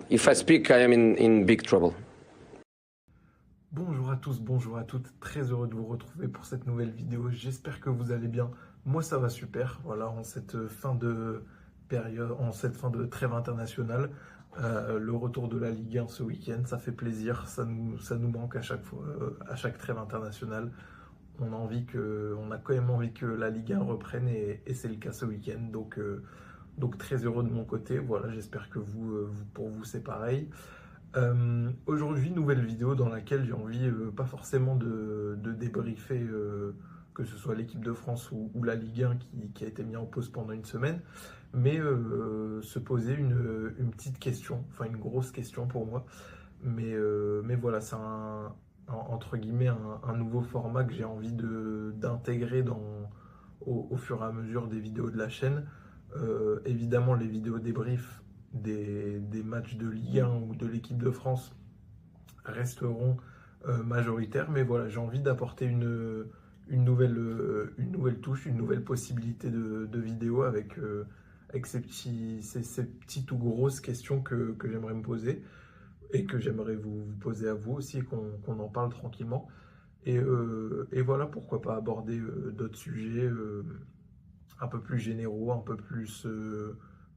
if I speak, I am in big trouble. Bonjour à tous, bonjour à toutes, très heureux de vous retrouver pour cette nouvelle vidéo, j'espère que vous allez bien, moi ça va super, voilà, en cette fin de période, en cette fin de trêve internationale, le retour de la Ligue 1 ce week-end, ça fait plaisir, ça nous manque à chaque fois, à chaque trêve internationale, on a quand même envie que la Ligue 1 reprenne et c'est le cas ce week-end, donc très heureux de mon côté, voilà, j'espère que pour vous c'est pareil. Aujourd'hui, nouvelle vidéo dans laquelle j'ai envie pas forcément de débriefer que ce soit l'équipe de France ou la Ligue 1 qui a été mis en pause pendant une semaine, mais se poser une petite question, enfin une grosse question pour moi. Mais voilà, c'est entre guillemets un nouveau format que j'ai envie d'intégrer au fur et à mesure des vidéos de la chaîne. Évidemment, les vidéos débrief des matchs de Ligue 1 ou de l'équipe de France resteront majoritaires, mais voilà, j'ai envie d'apporter une nouvelle touche, une nouvelle possibilité de vidéo avec ces petites ou grosses questions que j'aimerais me poser et que j'aimerais vous poser à vous aussi, qu'on en parle tranquillement. Et voilà, pourquoi pas aborder d'autres sujets un peu plus généraux, un peu plus,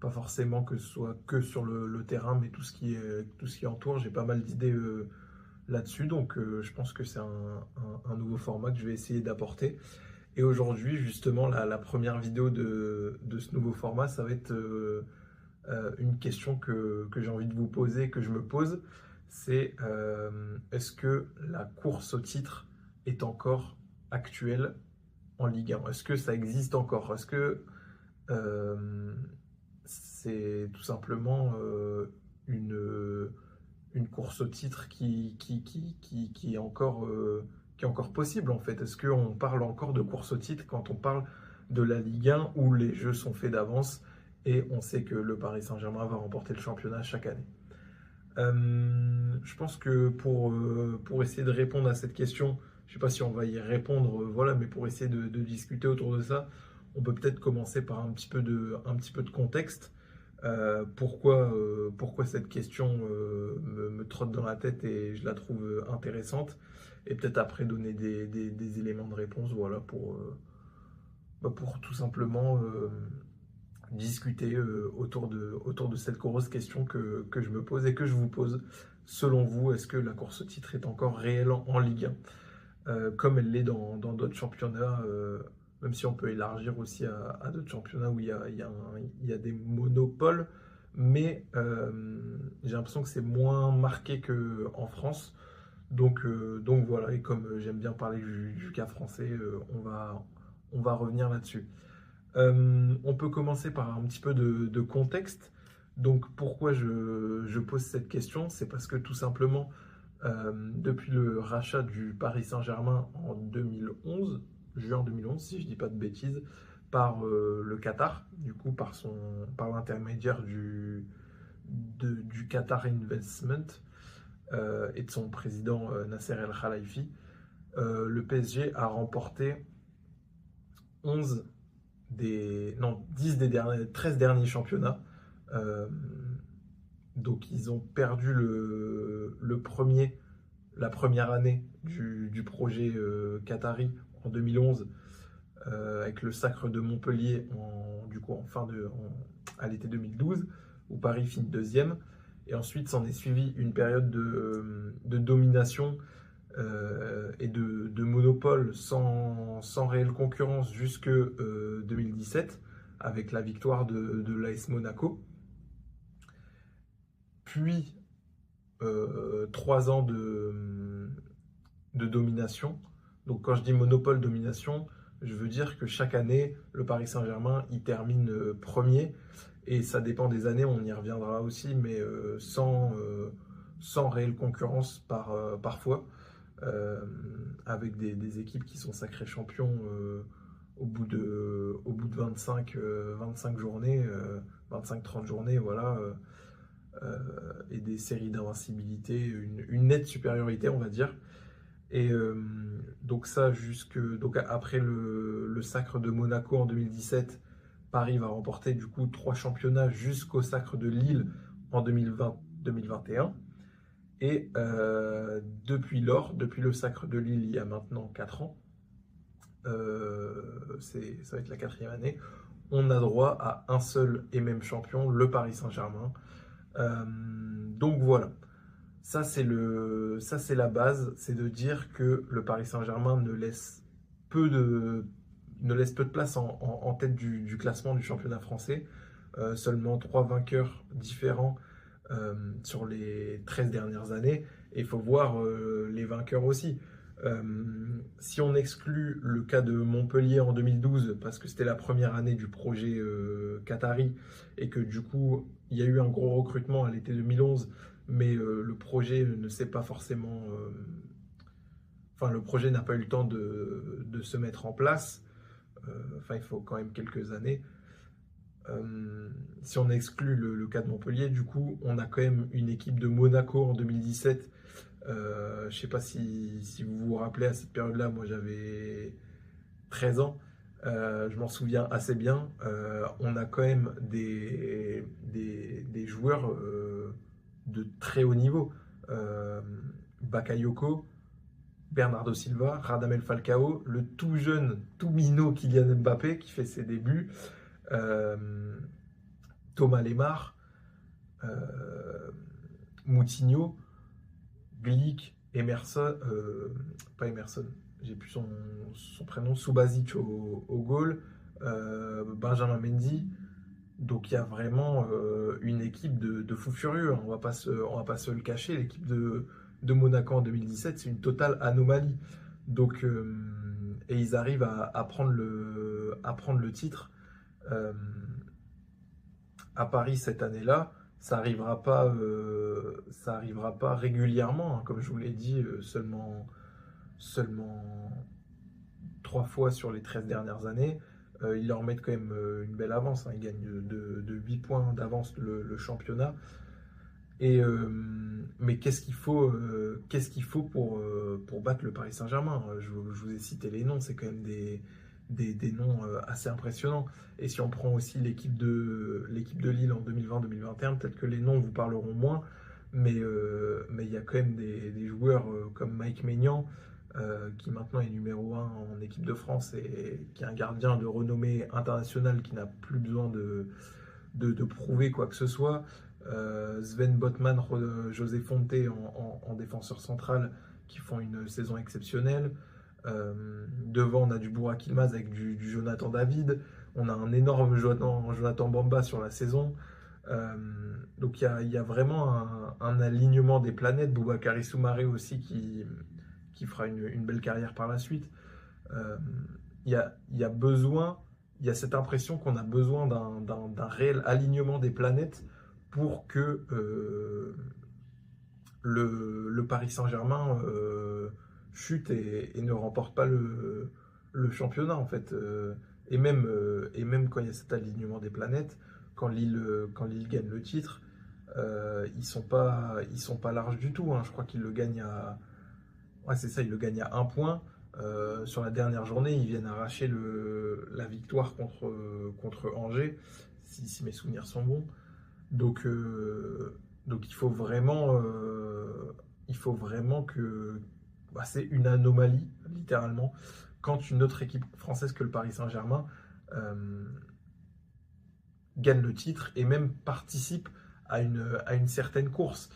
pas forcément que ce soit que sur le terrain, mais tout ce qui entoure. J'ai pas mal d'idées là-dessus, donc je pense que c'est un nouveau format que je vais essayer d'apporter. Et aujourd'hui, justement, la première vidéo de ce nouveau format, ça va être une question que j'ai envie de vous poser, que je me pose, c'est est-ce que la course au titre est encore actuelle en Ligue 1? Est-ce que ça existe encore? Est-ce que c'est tout simplement une course au titre qui est encore possible en fait? Est-ce qu'on parle encore de course au titre quand on parle de la Ligue 1 où les jeux sont faits d'avance et on sait que le Paris Saint-Germain va remporter le championnat chaque année? Je pense que pour essayer de répondre à cette question, je ne sais pas si on va y répondre, voilà, mais pour essayer de discuter autour de ça, on peut peut-être commencer par un petit peu de contexte. Pourquoi cette question me trotte dans la tête et je la trouve intéressante, et peut-être après donner des éléments de réponse, voilà, pour tout simplement discuter autour de cette grosse question que je me pose et que je vous pose. Selon vous, est-ce que la course au titre est encore réelle en Ligue 1 comme elle l'est dans d'autres championnats, même si on peut élargir aussi à d'autres championnats où il y a des monopoles, mais j'ai l'impression que c'est moins marqué qu'en France. Donc voilà, et comme j'aime bien parler du cas français, on va revenir là-dessus. On peut commencer par un petit peu de contexte. Donc pourquoi je pose cette question? C'est parce que tout simplement, depuis le rachat du Paris Saint-Germain en 2011, juin 2011 si je ne dis pas de bêtises, par le Qatar, du coup par l'intermédiaire du Qatar Investment et de son président Nasser El Khelaifi, le PSG a remporté 13 derniers championnats. Donc ils ont perdu la première année du projet qatari en 2011 avec le sacre de Montpellier à l'été 2012 où Paris finit deuxième. Et ensuite s'en est suivi une période de domination et de monopole sans réelle concurrence jusque 2017 avec la victoire de l'AS Monaco. Puis 3 ans de domination. Donc quand je dis monopole, domination, je veux dire que chaque année, le Paris Saint-Germain, il termine premier. Et ça dépend des années, on y reviendra aussi, mais sans réelle concurrence parfois. Avec des équipes qui sont sacrés champions au bout de 25 journées, 25-30 journées, voilà, et des séries d'invincibilité, une nette supériorité, on va dire. Et donc après le sacre de Monaco en 2017, Paris va remporter du coup 3 championnats jusqu'au sacre de Lille en 2020, 2021. Et depuis lors, depuis le sacre de Lille, il y a maintenant 4 ans, ça va être la 4e année, on a droit à un seul et même champion, le Paris Saint-Germain. Donc voilà, ça c'est la base, c'est de dire que le Paris Saint-Germain ne laisse peu de place en tête du classement du championnat français. Seulement 3 vainqueurs différents sur les 13 dernières années. Et il faut voir les vainqueurs aussi. Si on exclut le cas de Montpellier en 2012, parce que c'était la première année du projet Qatari, et que du coup, il y a eu un gros recrutement à l'été 2011, mais le projet ne s'est pas forcément... Enfin, le projet n'a pas eu le temps de se mettre en place. Enfin, il faut quand même quelques années. Si on exclut le cas de Montpellier, du coup, on a quand même une équipe de Monaco en 2017. Je ne sais pas si vous vous rappelez, à cette période-là, moi j'avais 13 ans. Je m'en souviens assez bien. On a quand même des joueurs de très haut niveau. Bakayoko, Bernardo Silva, Radamel Falcao, le tout jeune, tout minot Kylian Mbappé qui fait ses débuts. Thomas Lemar, Moutinho, Glick, Emerson, pas Emerson, j'ai plus son prénom, Subasic au goal, Benjamin Mendy. Donc il y a vraiment une équipe de fous furieux, hein. On va pas se le cacher, l'équipe de Monaco en 2017, c'est une totale anomalie. Donc, et ils arrivent à prendre le titre. À Paris cette année-là, ça arrivera pas régulièrement, hein. Comme je vous l'ai dit, seulement 3 fois sur les 13 dernières années. Ils leur mettent quand même une belle avance, hein. Ils gagnent de 8 points d'avance le championnat. Mais qu'est-ce qu'il faut pour battre le Paris Saint-Germain? Je vous ai cité les noms, c'est quand même des noms assez impressionnants. Et si on prend aussi l'équipe de Lille en 2020-2021, peut-être que les noms vous parleront moins, mais il y a quand même des joueurs comme Mike Maignan, qui maintenant est numéro 1 en équipe de France et qui est un gardien de renommée internationale qui n'a plus besoin de prouver quoi que ce soit. Sven Botman, José Fonte en défenseur central qui font une saison exceptionnelle. Devant, on a du Burak Yılmaz avec du Jonathan David. On a un énorme Jonathan Bamba sur la saison. Donc il y a vraiment un alignement des planètes. Boubakary Soumaré aussi qui fera une belle carrière par la suite. Il y a cette impression qu'on a besoin d'un réel alignement des planètes pour que le Paris Saint-Germain chute et ne remporte pas le championnat en fait. Et même quand il y a cet alignement des planètes, quand Lille gagne le titre, ils sont pas larges du tout, hein. Je crois qu'ils le gagnent ils le gagnent à 1 point. Sur la dernière journée, ils viennent arracher la victoire contre Angers, si mes souvenirs sont bons. Donc il faut vraiment que c'est une anomalie littéralement quand une autre équipe française que le Paris Saint-Germain gagne le titre et même participe à une certaine course.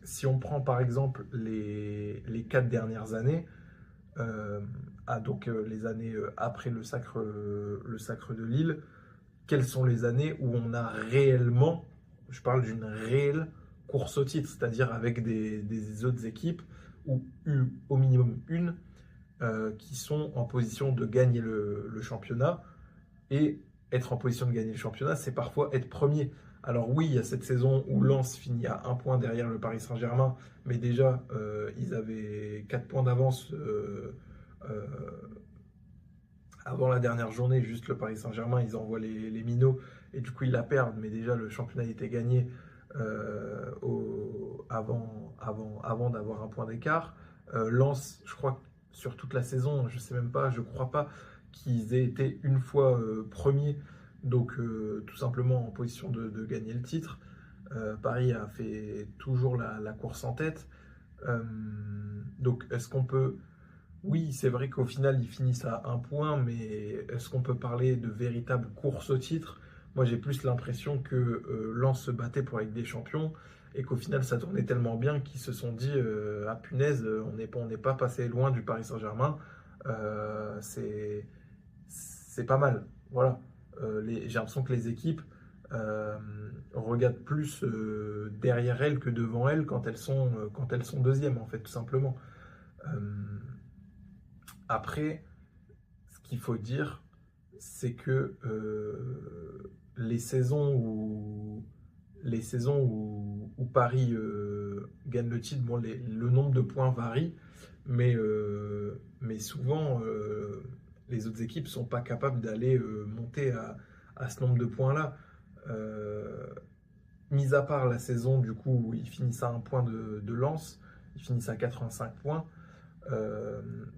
Si on prend par exemple les 4 dernières années, donc les années après le sacre de Lille, quelles sont les années où on a réellement, je parle d'une réelle course au titre, c'est-à-dire avec des autres équipes, ou au minimum une, qui sont en position de gagner le championnat. Et être en position de gagner le championnat, c'est parfois être premier. Alors oui, il y a cette saison où Lens finit à 1 point derrière le Paris Saint-Germain, mais déjà, ils avaient 4 points d'avance avant la dernière journée. Juste le Paris Saint-Germain, ils envoient les minots et du coup ils la perdent, mais déjà le championnat était gagné avant d'avoir 1 point d'écart. Lens, je crois que sur toute la saison, je sais même pas, je crois pas qu'ils aient été une fois premiers, donc tout simplement en position de gagner le titre. Paris a fait toujours la course en tête. Donc, est-ce qu'on peut... Oui, c'est vrai qu'au final, ils finissent à un point, mais est-ce qu'on peut parler de véritable course au titre? Moi, j'ai plus l'impression que Lens se battait pour la Ligue des Champions et qu'au final, ça tournait tellement bien qu'ils se sont dit ah punaise, on n'est pas passé loin du Paris Saint-Germain. C'est pas mal. Voilà. J'ai l'impression que les équipes euh, regardent plus derrière elles que devant elles quand elles sont deuxièmes, en fait, tout simplement. Euh, Après, ce qu'il faut dire, c'est que les saisons où Paris gagne le titre, bon, le nombre de points varie, mais souvent les autres équipes ne sont pas capables d'aller monter à ce nombre de points-là. Euh, Mis à part la saison du coup où ils finissent à un point de Lens, ils finissent à 85 points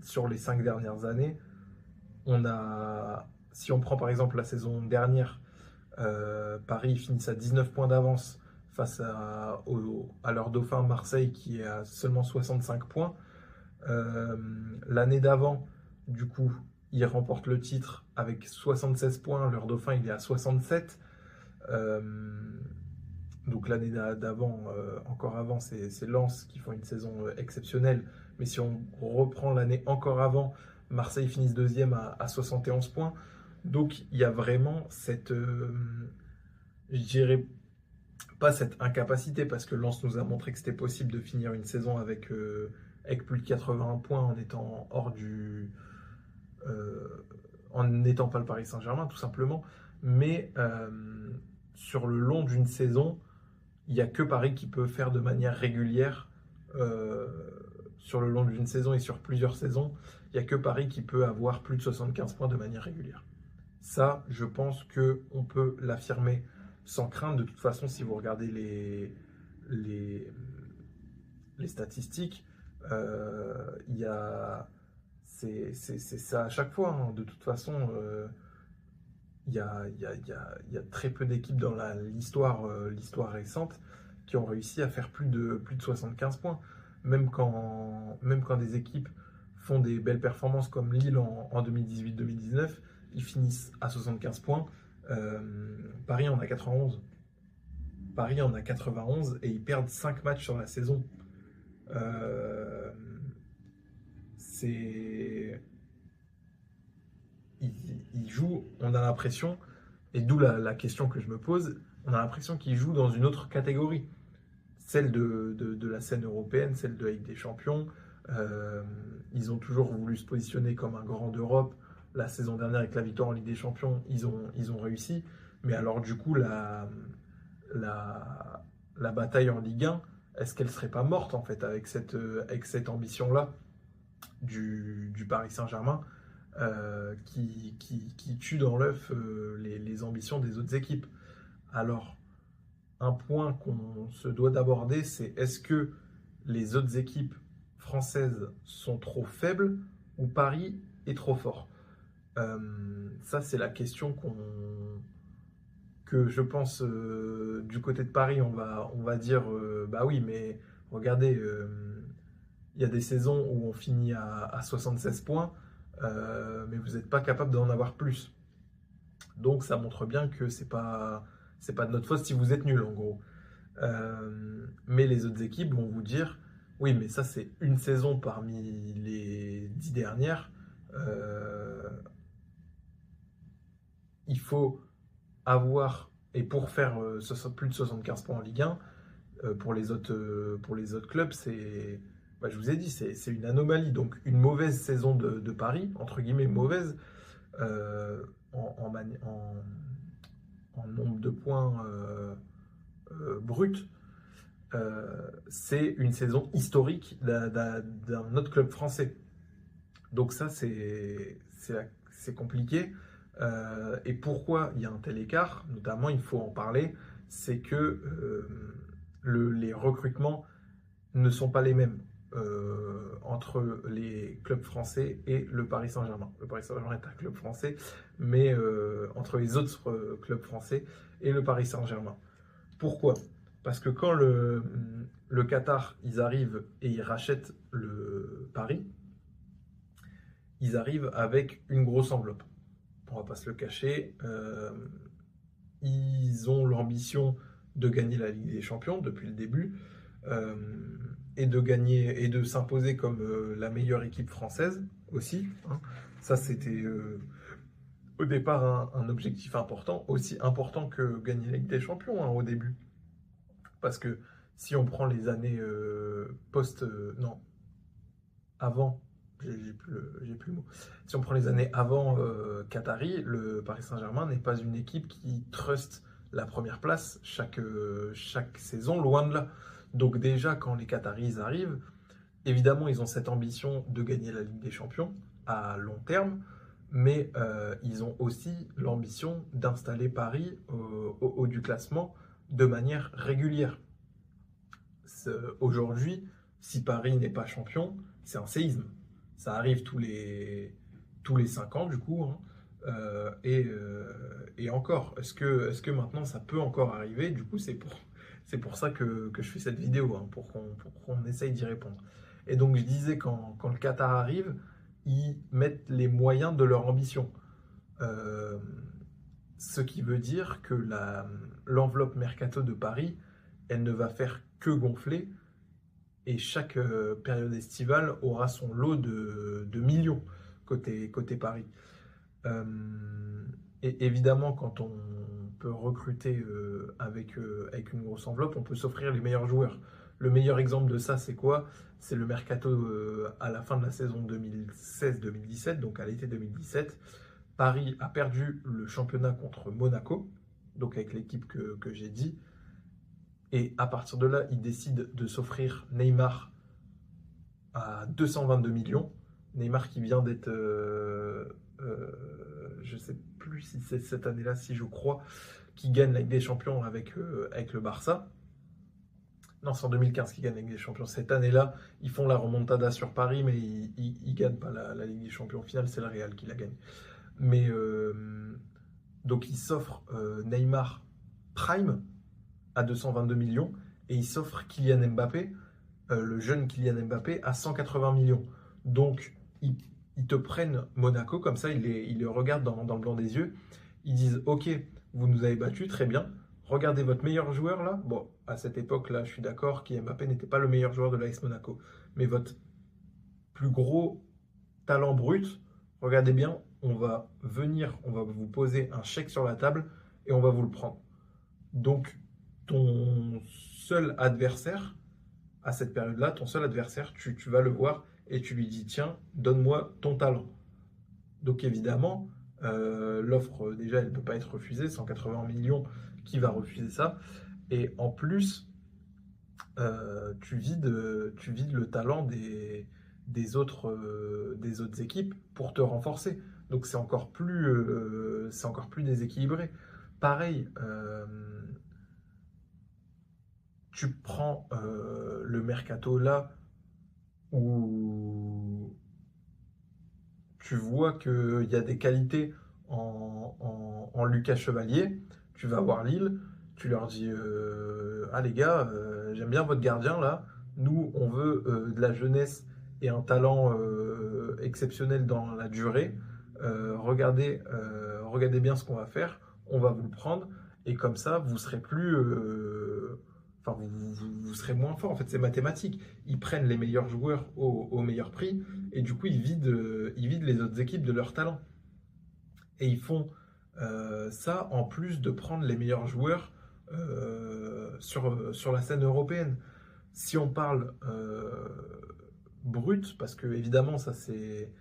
sur les 5 dernières années. Si on prend par exemple la saison dernière, Paris finissent à 19 points d'avance face à leur dauphin Marseille qui est à seulement 65 points. Euh, L'année d'avant, du coup, ils remportent le titre avec 76 points. Leur dauphin, il est à 67. Euh, donc l'année d'avant, encore avant, c'est Lens qui font une saison exceptionnelle. Mais si on reprend l'année encore avant, Marseille finissent deuxième à 71 points. Donc il y a vraiment je dirais pas cette incapacité, parce que Lens nous a montré que c'était possible de finir une saison avec plus de 81 points en étant en n'étant pas le Paris Saint-Germain, tout simplement. Mais sur le long d'une saison, il n'y a que Paris qui peut faire de manière régulière euh, sur le long d'une saison et sur plusieurs saisons. Il n'y a que Paris qui peut avoir plus de 75 points de manière régulière. Ça, je pense qu'on peut l'affirmer sans crainte. De toute façon, si vous regardez les, les statistiques, il y a, c'est ça à chaque fois, hein. De toute façon, il y a très peu d'équipes dans l'histoire récente qui ont réussi à faire plus de 75 points. Même quand des équipes font des belles performances comme Lille en 2018-2019, ils finissent à 75 points. Euh, Paris en a 91. Paris en a 91 et ils perdent 5 matchs sur la saison. Euh, c'est ils jouent, on a l'impression, et d'où la question que je me pose, on a l'impression qu'ils jouent dans une autre catégorie, celle de la scène européenne, celle de la Ligue des Champions. Euh, Ils ont toujours voulu se positionner comme un grand d'Europe. La saison dernière, avec la victoire en Ligue des Champions, ils ont réussi. Mais alors, du coup, la bataille en Ligue 1, est-ce qu'elle serait pas morte, en fait, avec cette ambition-là du Paris Saint-Germain qui tue dans l'œuf les ambitions des autres équipes? Alors, un point qu'on se doit d'aborder, c'est est-ce que les autres équipes françaises sont trop faibles ou Paris est trop fort? Ça, c'est la question que je pense du côté de Paris, on va dire bah oui, mais regardez, il y a des saisons où on finit à 76 points, mais vous n'êtes pas capable d'en avoir plus. Donc ça montre bien que c'est pas de notre faute si vous êtes nul, en gros. Mais les autres équipes vont vous dire, oui, mais ça c'est une saison parmi les 10 dernières. Euh, il faut avoir, et pour faire plus de 75 points en Ligue 1, pour les autres clubs, je vous ai dit, c'est une anomalie. Donc une mauvaise saison de Paris, entre guillemets mauvaise, euh, en, en mani- en- en nombre de points bruts, c'est une saison historique d'un autre club français. Donc ça, c'est compliqué. Et pourquoi il y a un tel écart, notamment, il faut en parler, c'est que les recrutements ne sont pas les mêmes entre les clubs français et le Paris Saint-Germain. Le Paris Saint-Germain est un club français, mais entre les autres clubs français et le Paris Saint-Germain. Pourquoi? Parce que quand le Qatar, ils arrivent et ils rachètent le Paris, ils arrivent avec une grosse enveloppe. On va pas se le cacher. Ils ont l'ambition de gagner la Ligue des Champions depuis le début euh, et de gagner et de s'imposer comme la meilleure équipe française aussi, hein. Ça, c'était au départ un objectif important, aussi important que gagner la Ligue des Champions, hein, au début. Parce que si on prend les années non, avant, j'ai plus le mot. Si on prend les années avant Qatari, le Paris Saint-Germain n'est pas une équipe qui trust la première place chaque saison, loin de là. Donc déjà, quand les Qataris arrivent, évidemment, ils ont cette ambition de gagner la Ligue des Champions à long terme, mais ils ont aussi l'ambition d'installer Paris au haut du classement de manière régulière. Aujourd'hui, si Paris n'est pas champion, c'est un séisme. Ça arrive tous les 5 ans, du coup, hein. Et encore, est-ce que maintenant ça peut encore arriver? Du coup, c'est pour ça que je fais cette vidéo, hein, pour qu'on essaye d'y répondre. Et donc, je disais, quand le Qatar arrive, ils mettent les moyens de leur ambition. Euh, Ce qui veut dire que l'enveloppe mercato de Paris, elle ne va faire que gonfler et chaque période estivale aura son lot de millions côté Paris. Euh, et évidemment, quand on peut recruter avec une grosse enveloppe, on peut s'offrir les meilleurs joueurs. Le meilleur exemple de ça, c'est quoi? C'est le mercato à la fin de la saison 2016-2017, donc à l'été 2017. Paris a perdu le championnat contre Monaco, donc avec l'équipe que j'ai dit. Et à partir de là, il décide de s'offrir Neymar à 222 millions. Neymar qui vient d'être, je ne sais plus si c'est cette année-là, si je crois, qui gagne la Ligue des Champions avec le Barça. Non, c'est en 2015 qu'ils gagnent la Ligue des Champions. Cette année-là, ils font la remontada sur Paris, mais ils ne gagnent pas la Ligue des Champions. Au final, c'est le Real qui la gagne. Mais donc, il s'offre Neymar Prime à 222 millions et il s'offre Kylian Mbappé, le jeune Kylian Mbappé, à 180 millions. Donc, ils te prennent Monaco, comme ça, ils les regardent dans le blanc des yeux. Ils disent, OK, vous nous avez battus, très bien. Regardez votre meilleur joueur là. Bon, à cette époque-là, je suis d'accord, Kylian Mbappé n'était pas le meilleur joueur de l'AS Monaco. Mais votre plus gros talent brut, regardez bien, on va vous poser un chèque sur la table et on va vous le prendre. Donc, ton seul adversaire, à cette période-là, ton seul adversaire, tu vas le voir et tu lui dis, tiens, donne-moi ton talent. Donc évidemment, l'offre, déjà, elle ne peut pas être refusée, 180 millions, qui va refuser ça? Et en plus, tu vides le talent des autres équipes pour te renforcer. Donc c'est encore plus déséquilibré. Pareil, tu prends le mercato là où tu vois qu'il y a des qualités en Lucas Chevalier, tu vas voir Lille, tu leur dis ah les gars, j'aime bien votre gardien là, nous on veut de la jeunesse et un talent exceptionnel dans la durée. Regardez bien ce qu'on va faire, on va vous le prendre et comme ça vous serez plus enfin vous serez moins fort. En fait, c'est mathématique. Ils prennent les meilleurs joueurs au meilleur prix et du coup, ils vident les autres équipes de leur talent. Et ils font ça en plus de prendre les meilleurs joueurs sur la scène européenne. Si on parle brut, parce que évidemment, ça c'est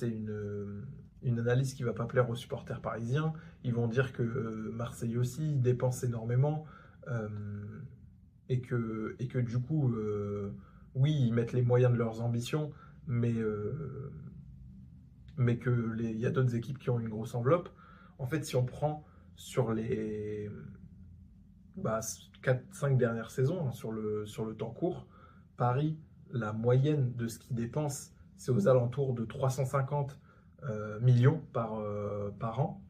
une analyse qui ne va pas plaire aux supporters parisiens. Ils vont dire que Marseille aussi dépense énormément. Euh, et que du coup, oui, ils mettent les moyens de leurs ambitions, mais il y a d'autres équipes qui ont une grosse enveloppe. En fait, si on prend sur les 4-5 dernières saisons, hein, sur le temps court, Paris, la moyenne de ce qu'ils dépensent, c'est aux alentours de 350 millions par an,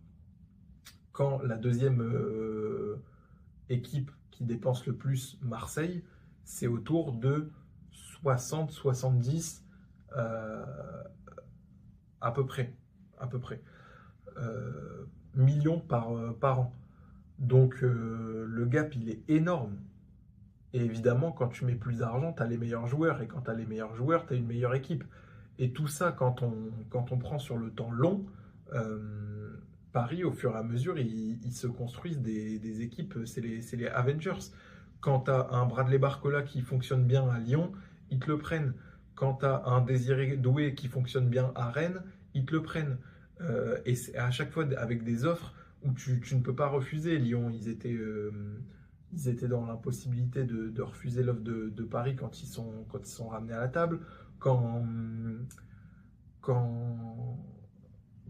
quand la deuxième équipe qui dépense le plus Marseille, c'est autour de 60-70 à peu près, millions par an. Donc le gap, il est énorme. Et évidemment, quand tu mets plus d'argent, tu as les meilleurs joueurs. Et quand tu as les meilleurs joueurs, tu as une meilleure équipe. Et tout ça, quand on prend sur le temps long, Paris, au fur et à mesure, ils se construisent des équipes, c'est les Avengers. Quand tu as un Bradley Barcola qui fonctionne bien à Lyon, ils te le prennent. Quand tu as un Désiré Doué qui fonctionne bien à Rennes, ils te le prennent. Et c'est à chaque fois avec des offres où tu ne peux pas refuser. Lyon, ils étaient dans l'impossibilité de refuser l'offre de Paris quand ils sont ramenés à la table. Quand, quand,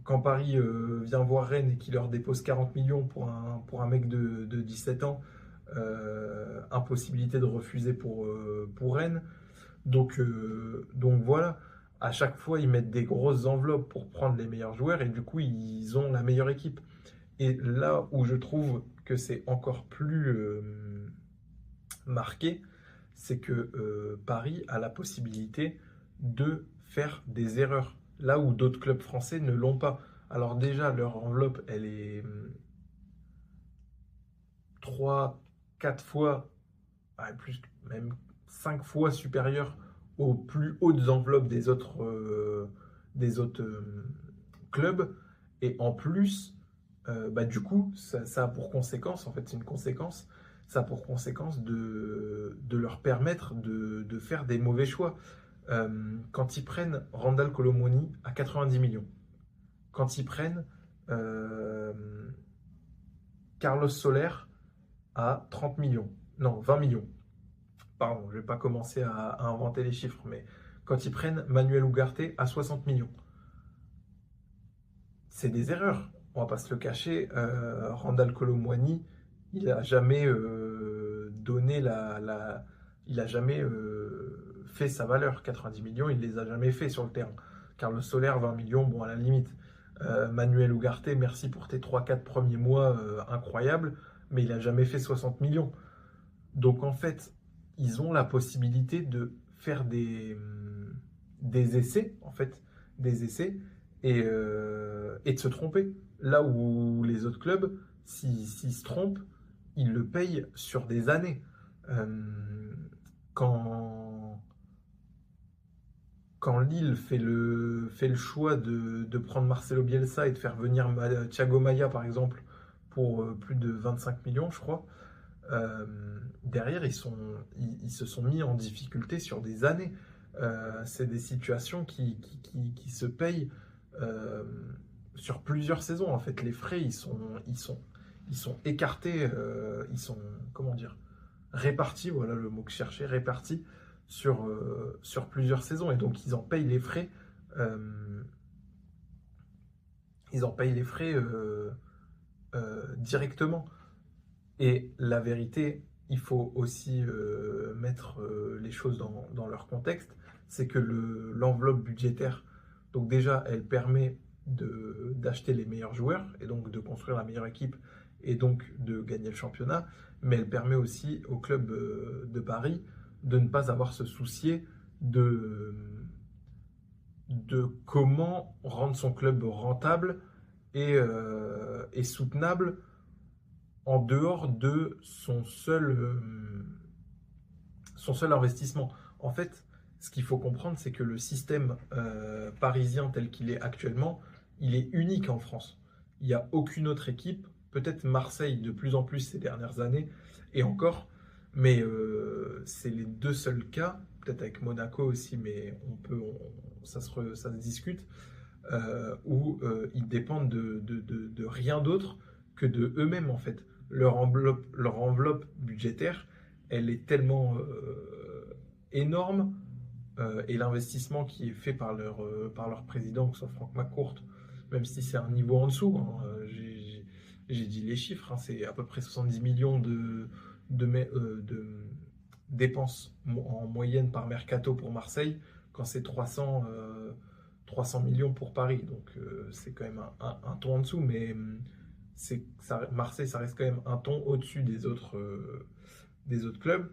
quand Paris vient voir Rennes et qu'il leur dépose 40 millions pour un mec de 17 ans, impossibilité de refuser pour Rennes. Donc voilà, à chaque fois, ils mettent des grosses enveloppes pour prendre les meilleurs joueurs et du coup, ils ont la meilleure équipe. Et là où je trouve que c'est encore plus marqué, c'est que Paris a la possibilité de faire des erreurs, là où d'autres clubs français ne l'ont pas. Alors déjà, leur enveloppe, elle est 3, 4 fois, plus, même 5 fois supérieure aux plus hautes enveloppes des autres clubs. Et en plus, du coup, ça a pour conséquence, en fait, c'est une conséquence, ça a pour conséquence de leur permettre de faire des mauvais choix. Quand ils prennent Randal Kolo Muani à 90 millions, quand ils prennent euh, Carlos Soler à 30 millions, non, 20 millions, pardon, je ne vais pas commencer à inventer les chiffres, mais quand ils prennent Manuel Ugarte à 60 millions, c'est des erreurs. On va pas se le cacher. Randal Kolo Muani, il a jamais il a jamais fait sa valeur. 90 millions, il les a jamais fait sur le terrain. Carlos Soler, 20 millions, bon à la limite. Manuel Ugarte, merci pour tes 3-4 premiers mois incroyables, mais il a jamais fait 60 millions. Donc en fait, ils ont la possibilité de faire des essais, en fait, des essais, et de se tromper. Là où les autres clubs, s'ils se trompent, ils le payent sur des années. Euh, quand, quand Lille fait le choix de prendre Marcelo Bielsa et de faire venir Thiago Maia, par exemple, pour plus de 25 millions, je crois, euh, derrière, ils se sont mis en difficulté sur des années. C'est des situations qui se payent euh, sur plusieurs saisons. En fait, les frais, ils sont écartés, ils sont, comment dire, répartis, voilà le mot que je cherchais, répartis sur plusieurs saisons. Et donc, ils en payent les frais. Ils en payent les frais directement. Et la vérité, il faut aussi mettre les choses dans leur contexte, c'est que l'enveloppe budgétaire, donc déjà, elle permet d'acheter les meilleurs joueurs et donc de construire la meilleure équipe et donc de gagner le championnat, mais elle permet aussi au club de Paris de ne pas avoir à se soucier de comment rendre son club rentable et soutenable en dehors de son seul investissement. En fait, ce qu'il faut comprendre, c'est que le système parisien tel qu'il est actuellement, il est unique en France. Il n'y a aucune autre équipe, peut-être Marseille de plus en plus ces dernières années, et encore, mais c'est les deux seuls cas, peut-être avec Monaco aussi, mais ça se discute, où ils dépendent de rien d'autre que de eux-mêmes en fait. Leur enveloppe budgétaire, elle est tellement énorme et l'investissement qui est fait par leur président, que ce soit Franck McCourt, même si c'est un niveau en dessous, hein, j'ai dit les chiffres, hein, c'est à peu près 70 millions de dépenses en moyenne par mercato pour Marseille, quand c'est 300 millions pour Paris. Donc c'est quand même un ton en dessous, mais Marseille, ça reste quand même un ton au-dessus des autres clubs.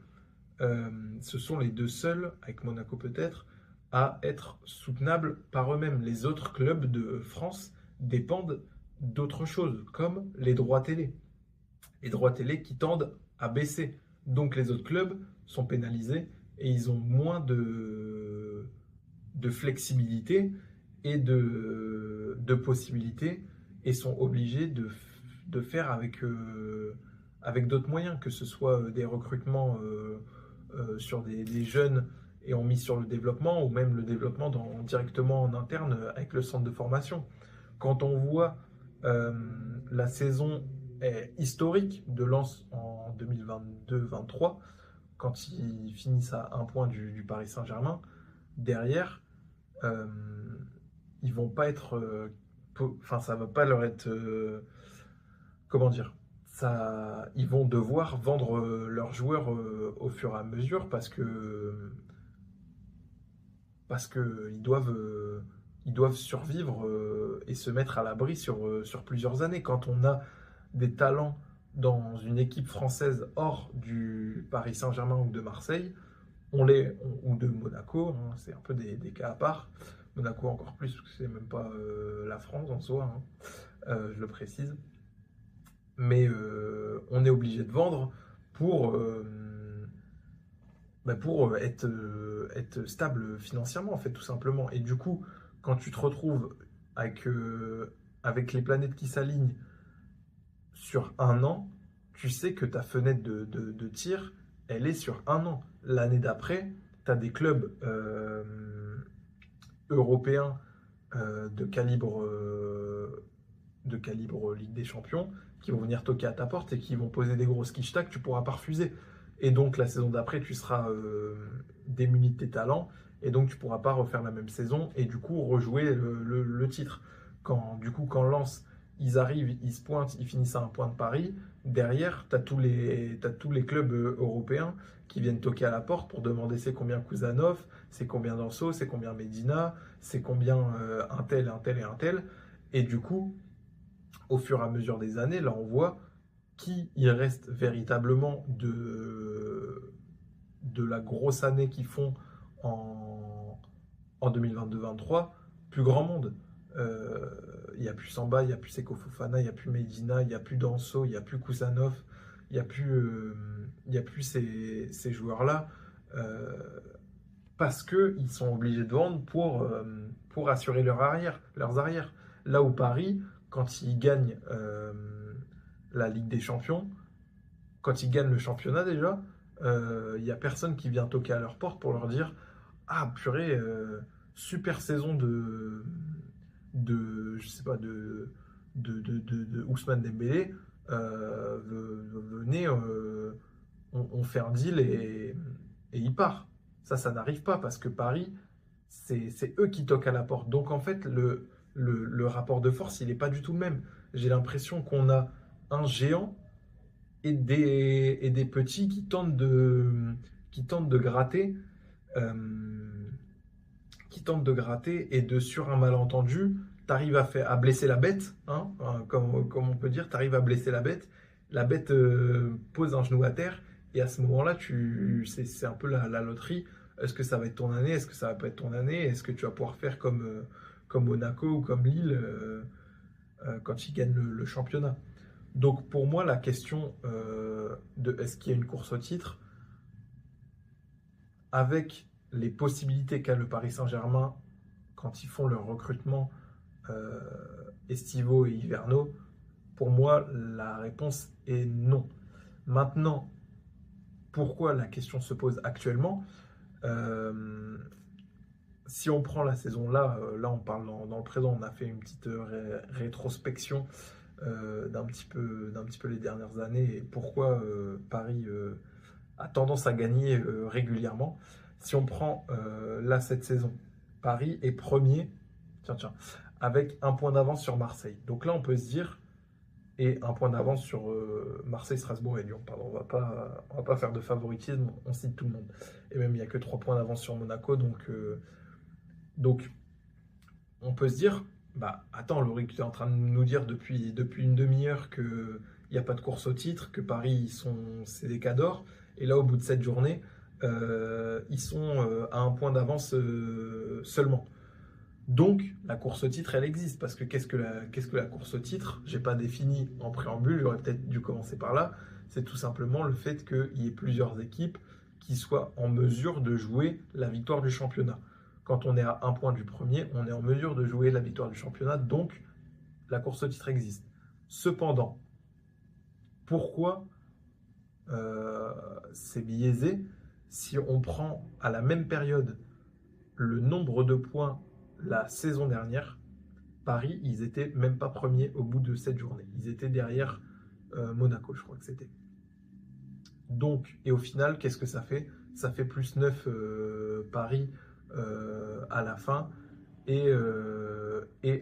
Ce sont les deux seuls, avec Monaco peut-être, à être soutenables par eux-mêmes. Les autres clubs de France dépendent d'autres choses, comme les droits télé. Les droits télé qui tendent à baisser. Donc les autres clubs sont pénalisés et ils ont moins de flexibilité et de possibilités et sont obligés de faire avec d'autres moyens, que ce soit des recrutements sur des jeunes et on mise sur le développement, ou même le développement directement en interne avec le centre de formation. Quand on voit la saison historique de Lens en 2022-23, quand ils finissent à un point du Paris Saint-Germain, derrière, euh, ils vont pas être, enfin ça va pas leur être, comment dire, ça, ils vont devoir vendre leurs joueurs au fur et à mesure parce que ils doivent survivre et se mettre à l'abri sur plusieurs années. Quand on a des talents dans une équipe française hors du Paris Saint-Germain ou de Marseille, ou de Monaco, hein, c'est un peu des cas à part. Monaco encore plus, parce que c'est même pas la France en soi, hein, je le précise. Mais on est obligé de vendre pour, pour être stable financièrement, en fait, tout simplement. Et du coup, quand tu te retrouves avec les planètes qui s'alignent sur un an, tu sais que ta fenêtre de tir, elle est sur un an. L'année d'après, tu as des clubs européens de calibre Ligue des Champions qui vont venir toquer à ta porte et qui vont poser des grosses quichetas que tu ne pourras pas refuser. Et donc la saison d'après, tu seras démuni de tes talents et donc tu ne pourras pas refaire la même saison et du coup rejouer le titre. Quand Lens, ils arrivent, ils se pointent, ils finissent à un point de Paris, derrière, t'as tous les clubs européens qui viennent toquer à la porte pour demander c'est combien Kuzanov, c'est combien Danso, c'est combien Medina, c'est combien un tel, un tel et un tel. Et du coup, au fur et à mesure des années, là on voit qui il reste véritablement de la grosse année qu'ils font en 2022-23, plus grand monde. Il n'y a plus Samba, il n'y a plus Seko Fofana, il n'y a plus Medina, il n'y a plus Danso, il n'y a plus Kusanov, il n'y a plus ces joueurs-là parce qu'ils sont obligés de vendre pour assurer leurs arrières. Là où Paris, quand ils gagnent la Ligue des Champions, quand ils gagnent le championnat déjà, il n'y a personne qui vient toquer à leur porte pour leur dire ah purée, super saison je sais pas, de Ousmane Dembélé, venez, on fait un deal et il part. Ça n'arrive pas parce que Paris, c'est eux qui toquent à la porte. Donc en fait, le rapport de force, il n'est pas du tout le même. J'ai l'impression qu'on a un géant et des petits qui tentent de gratter. Et sur un malentendu, tu arrives à blesser la bête, hein, comme on peut dire, tu arrives à blesser la bête pose un genou à terre, et à ce moment-là, c'est un peu la loterie. Est-ce que ça va être ton année? Est-ce que ça va pas être ton année? Est-ce que tu vas pouvoir faire comme Monaco ou comme Lille quand ils gagnent le championnat? Donc pour moi, la question de est-ce qu'il y a une course au titre, avec les possibilités qu'a le Paris Saint-Germain quand ils font leur recrutement estivaux et hivernaux, pour moi, la réponse est non. Maintenant, pourquoi la question se pose actuellement? Si on prend la saison là, on parle dans le présent, on a fait une petite rétrospection d'un petit peu les dernières années et pourquoi Paris a tendance à gagner régulièrement. Si on prend là cette saison, Paris est premier, tiens, avec un point d'avance sur Marseille. Donc là, on peut se dire, et un point d'avance sur Marseille, Strasbourg et Lyon. Pardon, on va pas faire de favoritisme, on cite tout le monde. Et même, il n'y a que 3 points d'avance sur Monaco, donc on peut se dire, Bah, attends, Laurie, tu es en train de nous dire depuis une demi-heure qu'il n'y a pas de course au titre, que Paris, c'est des cadors. Et là, au bout de cette journée, ils sont à un point d'avance seulement. Donc, la course au titre, elle existe. Parce que qu'est-ce que la course au titre? J'ai pas défini en préambule, j'aurais peut-être dû commencer par là. C'est tout simplement le fait qu'il y ait plusieurs équipes qui soient en mesure de jouer la victoire du championnat. Quand on est à un point du premier, on est en mesure de jouer la victoire du championnat, donc la course au titre existe. Cependant, pourquoi c'est biaisé si on prend à la même période le nombre de points la saison dernière? Paris, ils étaient même pas premiers au bout de cette journée. Ils étaient derrière Monaco, je crois que c'était. Donc, et au final, qu'est-ce que ça fait? Ça fait plus 9 Paris à la fin. Et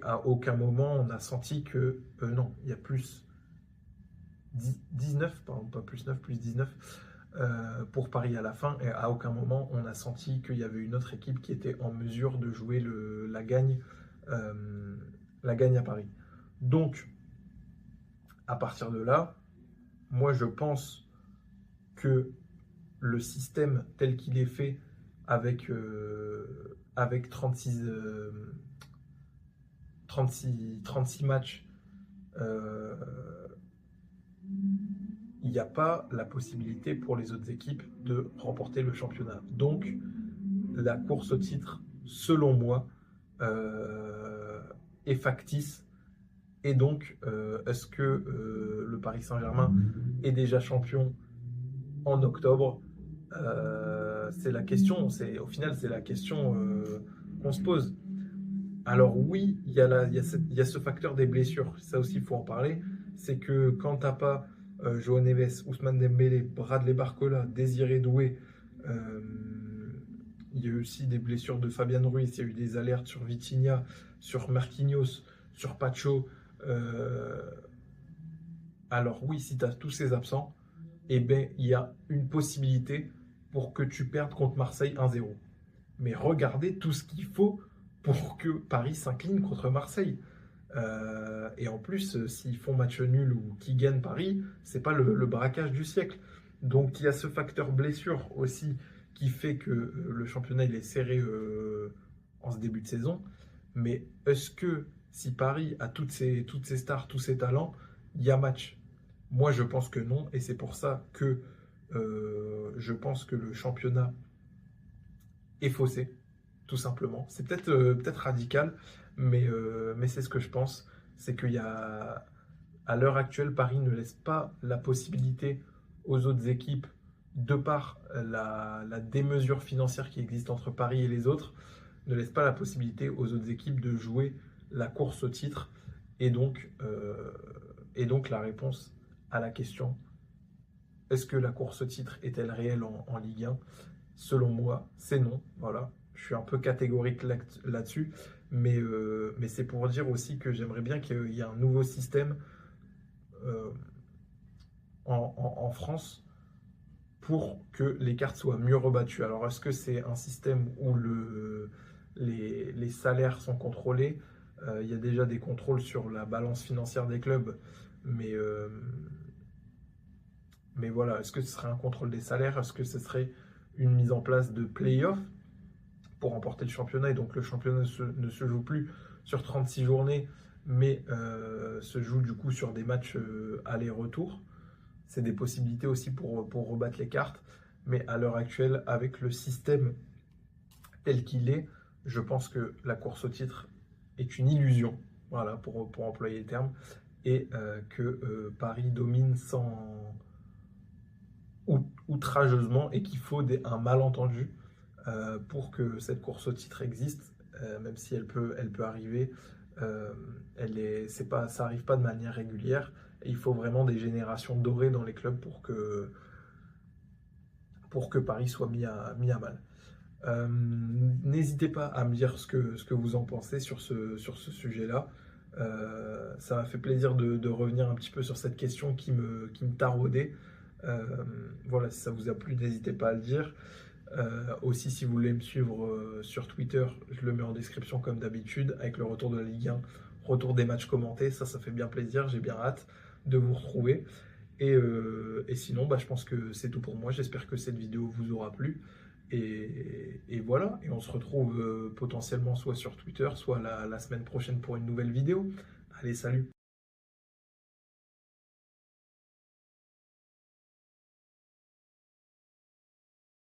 à aucun moment on a senti que non, il y a plus 19, pardon, pas plus 9, plus 19 pour Paris à la fin. Et à aucun moment on a senti qu'il y avait une autre équipe qui était en mesure de jouer la gagne à Paris. Donc, à partir de là, moi je pense que le système tel qu'il est fait avec 36 matchs, euh, il n'y a pas la possibilité pour les autres équipes de remporter le championnat. Donc, la course au titre, selon moi, est factice. Et donc, est-ce que le Paris Saint-Germain est déjà champion en octobre? C'est la question. Au final, c'est la question qu'on se pose. Alors oui, il y a ce facteur des blessures. Ça aussi, il faut en parler. C'est que quand tu n'as pas João Neves, Ousmane Dembélé, Bradley Barcola, Désiré Doué, euh, il y a eu aussi des blessures de Fabian Ruiz, il y a eu des alertes sur Vitinha, sur Marquinhos, sur Pacho. Euh, alors oui, si tu as tous ces absents, eh ben, il y a une possibilité pour que tu perdes contre Marseille 1-0. Mais regardez tout ce qu'il faut pour que Paris s'incline contre Marseille. Et en plus, s'ils font match nul ou qu'ils gagnent Paris, c'est pas le braquage du siècle. Donc il y a ce facteur blessure aussi qui fait que le championnat il est serré en ce début de saison. Mais est-ce que si Paris a toutes ces stars, tous ces talents, il y a match? Moi je pense que non, et c'est pour ça que je pense que le championnat est faussé, tout simplement. C'est peut-être radical, mais c'est ce que je pense. C'est qu'il y a, à l'heure actuelle, Paris ne laisse pas la possibilité aux autres équipes, de par la démesure financière qui existe entre Paris et les autres, ne laisse pas la possibilité aux autres équipes de jouer la course au titre. Et donc, la réponse à la question, est-ce que la course au titre est-elle réelle en Ligue 1? Selon moi, c'est non. Voilà, je suis un peu catégorique là-dessus, mais c'est pour dire aussi que j'aimerais bien qu'il y ait un nouveau système euh, en France pour que les cartes soient mieux rebattues. Alors, est-ce que c'est un système où les salaires sont contrôlés? Il y a déjà des contrôles sur la balance financière des clubs, mais, euh, mais voilà, est-ce que ce serait un contrôle des salaires? Est-ce que ce serait une mise en place de play-off pour remporter le championnat? Et donc le championnat ne se joue plus sur 36 journées, mais se joue du coup sur des matchs aller-retour. C'est des possibilités aussi pour rebattre les cartes. Mais à l'heure actuelle, avec le système tel qu'il est, je pense que la course au titre est une illusion, voilà, pour employer le terme, et que Paris domine sans outrageusement et qu'il faut un malentendu pour que cette course au titre existe, même si elle peut arriver. Ça arrive pas de manière régulière. Et il faut vraiment des générations dorées dans les clubs pour que Paris soit mis à mal. N'hésitez pas à me dire ce que vous en pensez sur ce sujet-là. Ça m'a fait plaisir de revenir un petit peu sur cette question qui me taraudait. Voilà, si ça vous a plu, n'hésitez pas à le dire. Aussi, si vous voulez me suivre sur Twitter, je le mets en description comme d'habitude, avec le retour de la Ligue 1, retour des matchs commentés, ça fait bien plaisir, j'ai bien hâte de vous retrouver. Et sinon, bah, je pense que c'est tout pour moi, j'espère que cette vidéo vous aura plu. Et voilà, et on se retrouve potentiellement soit sur Twitter, soit la semaine prochaine pour une nouvelle vidéo. Allez, salut!